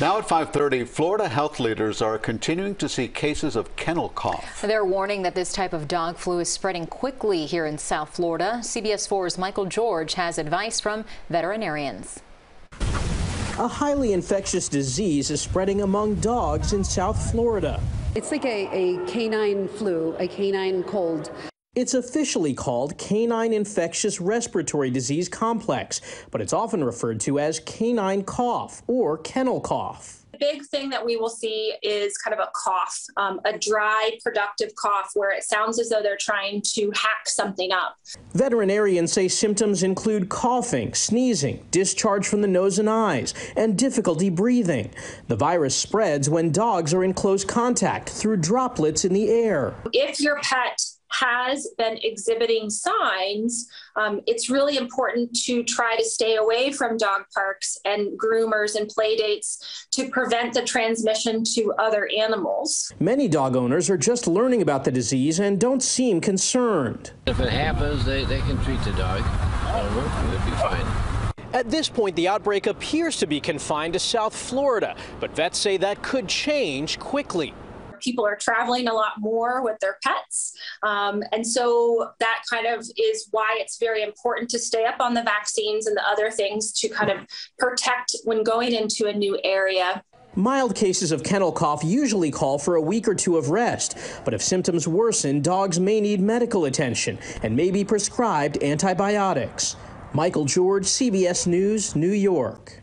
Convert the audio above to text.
Now at 5:30, Florida health leaders are continuing to see cases of kennel cough. They're warning that this type of dog flu is spreading quickly here in South Florida. CBS 4's Michael George has advice from veterinarians. A highly infectious disease is spreading among dogs in South Florida. It's like a canine flu, a canine cold. It's officially called Canine Infectious Respiratory Disease Complex, but it's often referred to as canine cough or kennel cough. The big thing that we will see is kind of a cough, a dry, productive cough where it sounds as though they're trying to hack something up. Veterinarians say symptoms include coughing, sneezing, discharge from the nose and eyes, and difficulty breathing. The virus spreads when dogs are in close contact through droplets in the air. If your pet has been exhibiting signs, it's really important to try to stay away from dog parks and groomers and play dates to prevent the transmission to other animals. Many dog owners are just learning about the disease and don't seem concerned. If it happens, they can treat the dog. It'll be fine. At this point, the outbreak appears to be confined to South Florida, but vets say that could change quickly. People are traveling a lot more with their pets. And so that kind of is why it's very important to stay up on the vaccines and the other things to kind of protect when going into a new area. Mild cases of kennel cough usually call for a week or two of rest, but if symptoms worsen, dogs may need medical attention and may be prescribed antibiotics. Michael George, CBS News, New York.